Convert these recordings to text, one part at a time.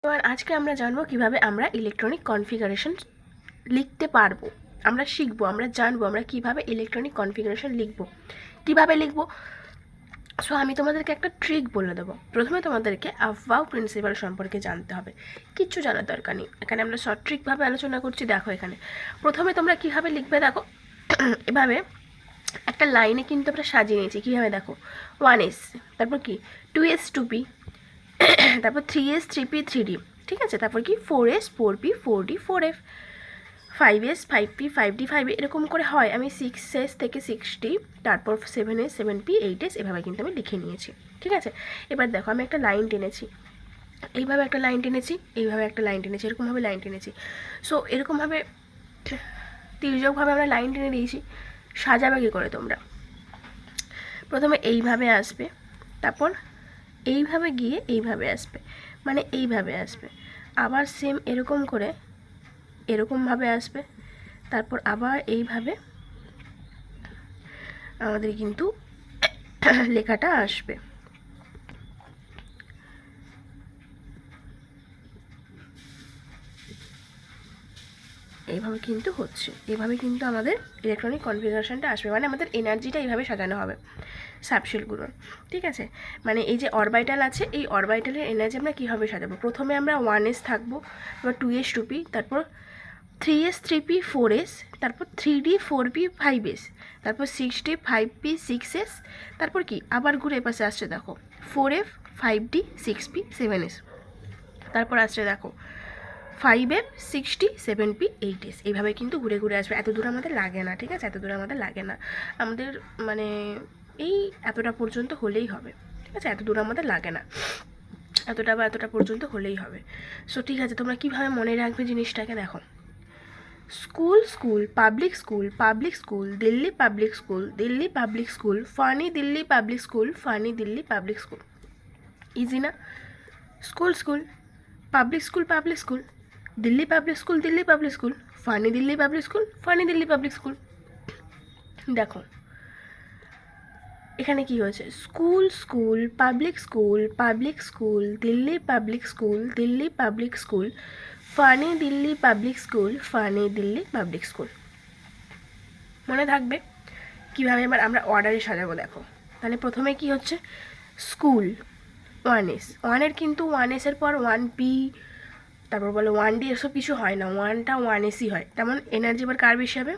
এবার আজকে আমরা জানবো কিভাবে আমরা ইলেকট্রনিক কনফিগারেশন লিখতে পারবো। আমরা শিখবো, আমরা জানবো আমরা কিভাবে ইলেকট্রনিক কনফিগারেশন লিখবো, কিভাবে লিখবো। সো আমি তোমাদেরকে একটা ট্রিক বলে দেবো। প্রথমে তোমাদেরকে আফবাউ প্রিন্সিপাল সম্পর্কে জানতে হবে, কিচ্ছু জানার দরকার নেই। এখানে আমরা শর্ট ট্রিকভাবে আলোচনা করছি। দেখো এখানে প্রথমে তোমরা কিভাবে লিখবে, দেখো এভাবে একটা লাইনে কিন্তু আমরা সাজিয়ে নিয়েছি। কীভাবে দেখো, 1s, তারপর কি 2s 2p, তারপর 3s 3p 3d, ঠিক আছে, তারপর কি 4s 4p 4d 4f, 5s 5p 5d 5, এরকম করে হয়। আমি 6s থেকে 6d, তারপর 7s 7p 8s, এভাবে কিন্তু আমি লিখে নিয়েছি, ঠিক আছে। এবার দেখো আমি একটা লাইন টেনেছি, এইভাবে একটা লাইন টেনেছি, এইভাবে একটা লাইন টেনেছি, এরকমভাবে লাইন টেনেছি। সো এরকমভাবে তির্যকভাবে আমরা লাইন টেনে দিয়েছি। সাজাবে কী করে তোমরা, প্রথমে এইভাবে আসবে, তারপর এইভাবে গিয়ে এইভাবে আসবে, মানে এইভাবে আসবে, আবার সেম এরকম করে এরকমভাবে আসবে, তারপর আবার এইভাবে আমাদের কিন্তু লেখাটা আসবে। এইভাবে কিন্তু হচ্ছে, এইভাবে কিন্তু আমাদের ইলেকট্রনিক কনফিগারেশনটা আসবে, মানে আমাদের এনার্জিটা এইভাবে সাজানো হবে সাবশেলগুলোর, ঠিক আছে। মানে এই যে অরবাইটাল আছে, এই অরবাইটালের এনার্জি আমরা কীভাবে সাজাবো, প্রথমে আমরা 1s থাকবো, তারপর 2s 2p, তারপর 3s 3p 4s, তারপর 3d 4p 5s, তারপর 6d 5p 6s, তারপর কি আবার ঘুরে এপাশে আসছে দেখো 4f 5d 6p 7s, তারপর আসছে দেখো 5f 6d 7p 8s, এইভাবে কিন্তু ঘুরে ঘুরে আসবে। এত দূর আমাদের লাগে না, ঠিক আছে, এত দূর আমাদের লাগে না, আমাদের মানে এই এতটা পর্যন্ত হলেই হবে, ঠিক আছে, এত দূর আমাদের লাগে না, এতটা বা এতটা পর্যন্ত হলেই হবে। সো ঠিক আছে, তোমরা কীভাবে মনে রাখবে জিনিসটাকে দেখো, school school public school public school Delhi public school Delhi public school funny Delhi public school funny Delhi public school, easy না? School school public school Delhi public school Delhi public school funny Delhi public school funny Delhi public school. দেখো এখানে কি হয়েছে, school school public school Delhi public school Delhi public school funny Delhi public school funny Delhi public school. মনে থাকবে কীভাবে এবার আমরা অর্ডারে সাজাবো। দেখো তাহলে প্রথমে কি হচ্ছে, স্কুল 1s, 1-এর কিন্তু 1s-এর পর 1p, তারপর বলো 1d, এসব কিছু হয় না, 1টা 1sই হয়। তেমন এনার্জি এবার কার বেশি হবে,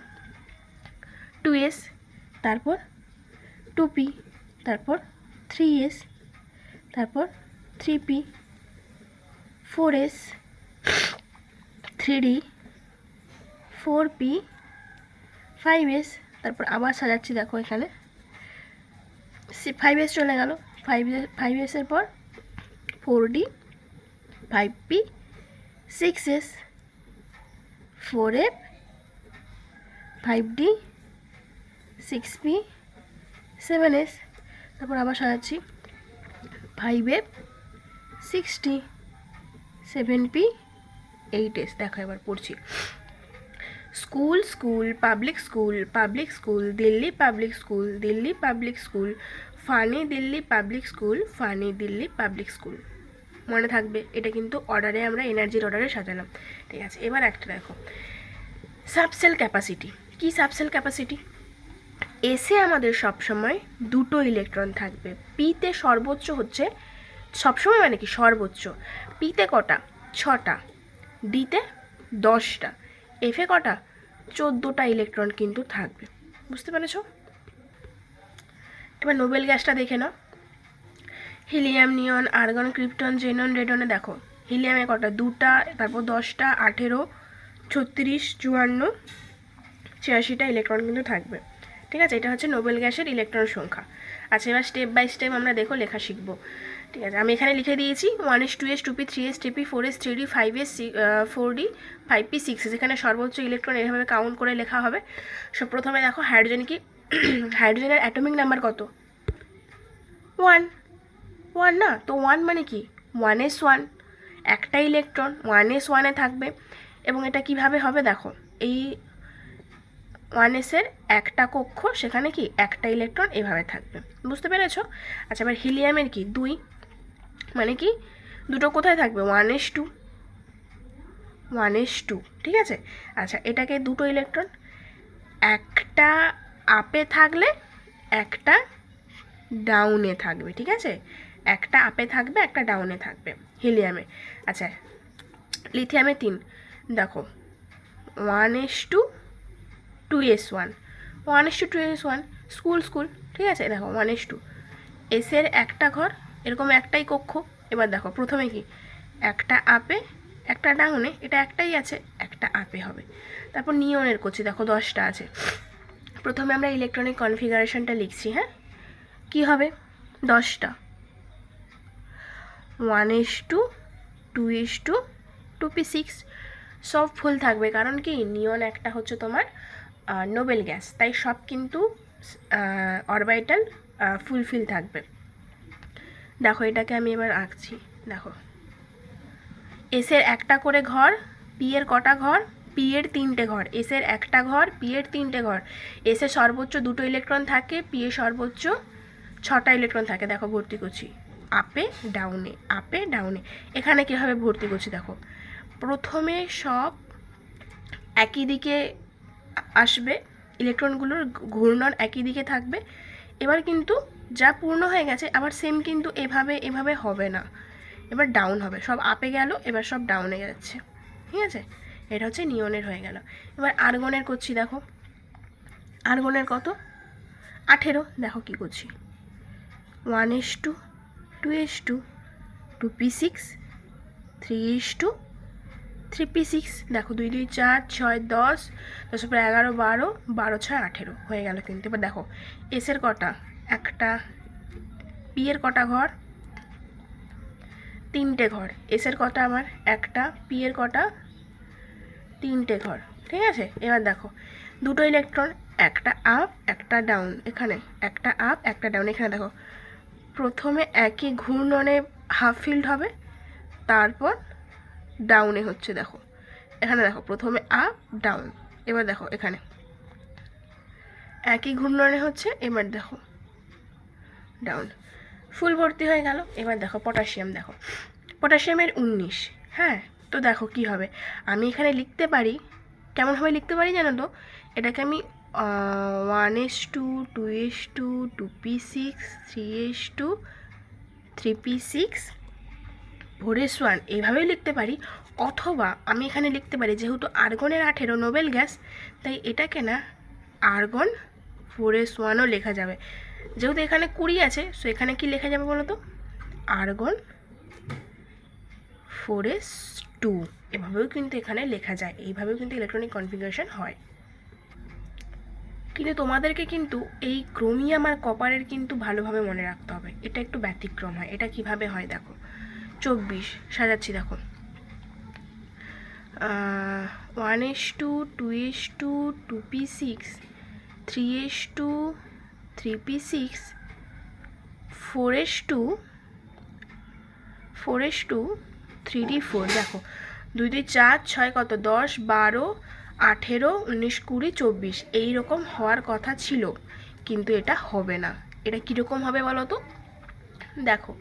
2s, তারপর 2p, তারপর 3s, তারপর 3p 4s 3d 4p 5s, তারপর আবার সাজাচ্ছি। দেখো এখানে 5s চলে গেল, 5s-এর পর 4d 5p 6s 4f 5d 6p 7s, তারপর আবার সাজাচ্ছি 5f 6d 7p 8s। দেখো এবার পড়ছি, school school public school Delhi public school funny Delhi public school funny Delhi public school. মনে থাকবে, এটা কিন্তু অর্ডারে আমরা এনার্জির অর্ডারে সাজালাম, ঠিক আছে। এবার একটা দেখো, সাবসেল ক্যাপাসিটি। কি সাবসেল ক্যাপাসিটি, এসে আমাদের সবসময় 2টো ইলেকট্রন থাকবে, পিতে সর্বোচ্চ হচ্ছে সবসময়, মানে কি সর্বোচ্চ, পিতে কটা 6টা, ডিতে 10টা, এফে কটা 14টা ইলেকট্রন কিন্তু থাকবে, বুঝতে পেরেছ? এবার নোবেল গ্যাসটা দেখে নাও, helium neon argon krypton xenon রেডনে। দেখো হিলিয়ামে কটা 2টা, তারপর 10টা 18 36 54 86টা ইলেকট্রন কিন্তু থাকবে, ঠিক আছে। এটা হচ্ছে নোবেল গ্যাসের ইলেকট্রন সংখ্যা। আচ্ছা এবার স্টেপ বাই স্টেপ আমরা দেখো লেখা শিখবো, ঠিক আছে। আমি এখানে লিখে দিয়েছি 1s 2s 2p 3s 3p 4s 3d 5s 4d 5p 6s, এখানে সর্বোচ্চ ইলেকট্রন এভাবে কাউন্ট করে লেখা হবে। সব প্রথমে দেখো হাইড্রোজেন কি, হাইড্রোজেনের অ্যাটমিক নাম্বার কত, 1 না, তো 1 মানে কি 1s 1, একটা ইলেকট্রন 1s 1-এ থাকবে। এবং এটা কিভাবে হবে দেখো, এই 1s-এর একটা কক্ষ, সেখানে কি একটা ইলেকট্রন এভাবে থাকবে, বুঝতে পেরেছো? আচ্ছা এবার হিলিয়ামের কি 2, মানে কি 2টো কোথায় থাকবে 1s 2, 1s2, ঠিক আছে। আচ্ছা, এটাকে দুটো ইলেকট্রন, একটা আপে থাকলে একটা ডাউনে থাকবে, ঠিক আছে, একটা আপে থাকবে একটা ডাউনে থাকবে হিলিয়ামে। আচ্ছা, লিথিয়ামে 3, দেখো 1s2 2s1, 1s2 2s1, school, ঠিক আছে। দেখো 1s2, এসের একটা ঘর, এরকম একটাই কক্ষ। এবার দেখো প্রথমে কি, একটা আপে একটা ডাউনে, এটা একটাই আছে, একটা আপে হবে। তারপর নিয়নের করছি, দেখো 10টা আছে। প্রথমে আমরা ইলেকট্রনিক কনফিগারেশনটা লিখছি, হ্যাঁ, কি হবে, 10টা 1s2 2s2 2p6, সব ফুল থাকবে, কারণ কি নিয়ন একটা হচ্ছে তোমার নোবেল গ্যাস, তাই সব কিন্তু অরবিটাল ফুলফিল থাকবে। দেখো এটাকে আমি এবার আঁকছি, দেখো এসের একটা করে ঘর, পি এর কটা ঘর, পি এর 3টে ঘর, এসের একটা ঘর, পি এর 3টে ঘর, এসের সর্বোচ্চ 2টো ইলেকট্রন থাকে, পি এর সর্বোচ্চ 6টা ইলেকট্রন থাকে। দেখো ভর্তি করছি আপে ডাউনে, আপে ডাউনে। এখানে কীভাবে ভর্তি করছি, দেখো প্রথমে সব একই দিকে আসবে, ইলেকট্রনগুলোর ঘূর্ণন একই দিকে থাকবে। এবার কিন্তু যা পূর্ণ হয়ে গেছে আবার সেম কিন্তু এভাবে হবে না, এবার ডাউন হবে, সব আপে গেল, এবার সব ডাউনে যাচ্ছে, ঠিক আছে। এটা হচ্ছে নিয়নের হয়ে গেল। এবার আর্গনের করছি, দেখো আর্গনের কত, 18। দেখো কি করছি, 1s2 2s2 2p6 3s2 3p6, দেখো 2 2 4 6 10, 10 পরে 11 12, 12 6 18 হয়ে গেল কিন্তু। এবার দেখো এসের কটা, একটা, পি এর কটা ঘর, 3টে ঘর, এসের কটা আমার একটা, পি এর কটা, 3টে ঘর, ঠিক আছে। এবার দেখো দুটো ইলেকট্রন, একটা আপ একটা ডাউন, এখানে একটা আপ একটা ডাউন, এখানে দেখো প্রথমে একই ঘূর্ণনে হাফ ফিল্ড হবে, তারপর ডাউনে হচ্ছে, দেখো এখানে দেখো প্রথমে আপ ডাউন, এবার দেখো এখানে একই ঘূর্ণনে হচ্ছে, এবার দেখো ডাউন, ফুল ভর্তি হয়ে গেল। এবার দেখো পটাশিয়াম, দেখো পটাশিয়ামের 19, হ্যাঁ। তো দেখো কি হবে, আমি এখানে লিখতে পারি, কেমনভাবে লিখতে পারি জানো তো, এটাকে আমি 1s2 2s2 2p6 3s2 3p6 4s1 এইভাবেই লিখতে পারি। অথবা আমি এখানে লিখতে পারি, যেহেতু আর্গনের 18 নোবেল গ্যাস, তাই এটাকে না আর্গন 4s1ও লেখা যাবে। যেহেতু এখানে 20 আছে, সো এখানে কি লেখা যাবে বলো তো, আর্গন 4s2, এভাবেও কিন্তু এখানে লেখা যায়, এইভাবেও কিন্তু ইলেকট্রনিক কনফিগারেশন হয়। কিন্তু তোমাদেরকে কিন্তু এই ক্রোমিয়াম আর কপারের কিন্তু ভালোভাবে মনে রাখতে হবে, এটা একটু ব্যতিক্রম হয়। এটা কিভাবে হয় দেখো, 24 সাজাচ্ছি, দেখো 1s2 2s2 2p6 3s2 3p6 4s2 3d4, দেখো 2 2 4 6 কত 10 12 18 19 20 24, এইরকম হওয়ার কথা ছিল, কিন্তু এটা হবে না। এটা কীরকম হবে বলো তো, দেখো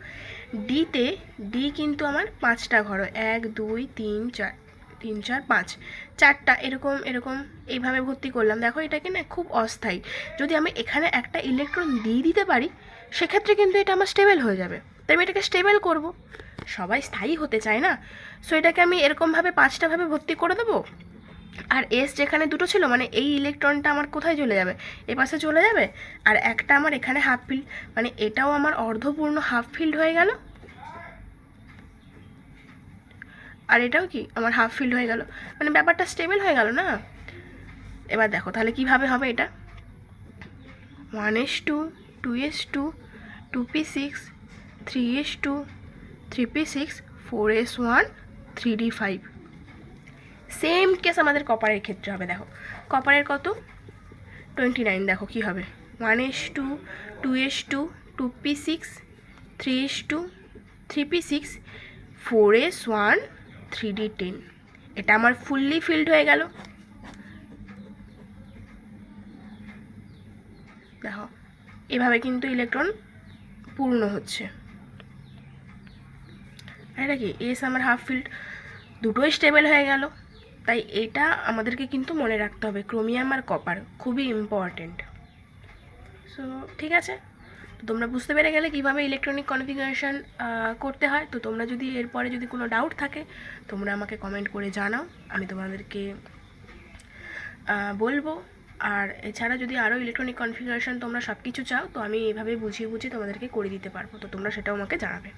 ডিতে, ডি কিন্তু আমার 5টা ঘর, 1 2 3 4 3 4 5, 4টা এরকম এরকম এইভাবে ভর্তি করলাম। দেখো এটাকে না খুব অস্থায়ী, যদি আমি এখানে একটা ইলেকট্রন দিয়ে দিতে পারি, সেক্ষেত্রে কিন্তু এটা আমার স্টেবল হয়ে যাবে, তাই আমি এটাকে স্টেবল করব। সবাই স্থায়ী হতে চায় না, সো এটাকে আমি এরকমভাবে 5টাভাবে ভর্তি করে দেবো। আর এস যেখানে 2টো ছিল, মানে এই ইলেকট্রনটা আমার কোথায় চলে যাবে, এপাশে চলে যাবে, আর একটা আমার এখানে হাফ ফিল্ড, মানে এটাও আমার অর্ধপূর্ণ হাফ ফিল্ড হয়ে গেল, আর এটাও কি আমার হাফ ফিল্ড হয়ে গেল, মানে ব্যাপারটা স্টেবল হয়ে গেল না। এবার দেখো তাহলে কিভাবে হবে এটা, 1s2 2s2 2p6 3s2 3p6 4s1 3d5। Same case আমাদের কপারের ক্ষেত্রে হবে। দেখো কপারের কত 29, দেখো কি হবে 1s2 2s2 2p6 3s2 3p6 4s1 3d10, এটা আমার ফুললি ফিল্ড হয়ে গেল। দেখো এভাবে কিন্তু ইলেকট্রন পূর্ণ হচ্ছে। এটা কি এস আমার হাফ ফিল্ড, দুটোই স্টেবল হয়ে গেল। তাই এটা আমাদেরকে কিন্তু মনে রাখতে হবে, ক্রোমিয়াম আর কপার খুবই ইম্পর্টেন্ট। সো ঠিক আছে, তো তোমরা বুঝতে পেরে গেলে কীভাবে ইলেকট্রনিক কনফিগারেশন করতে হয়। তো তোমরা যদি এরপরে যদি কোনো ডাউট থাকে তোমরা আমাকে কমেন্ট করে জানাও, আমি তোমাদেরকে বলবো। আর এছাড়া যদি আরও ইলেকট্রনিক কনফিগারেশন তোমরা সব কিছু চাও তো আমি এভাবে বুঝিয়ে তোমাদেরকে করে দিতে পারবো, তো তোমরা সেটাও আমাকে জানাবে।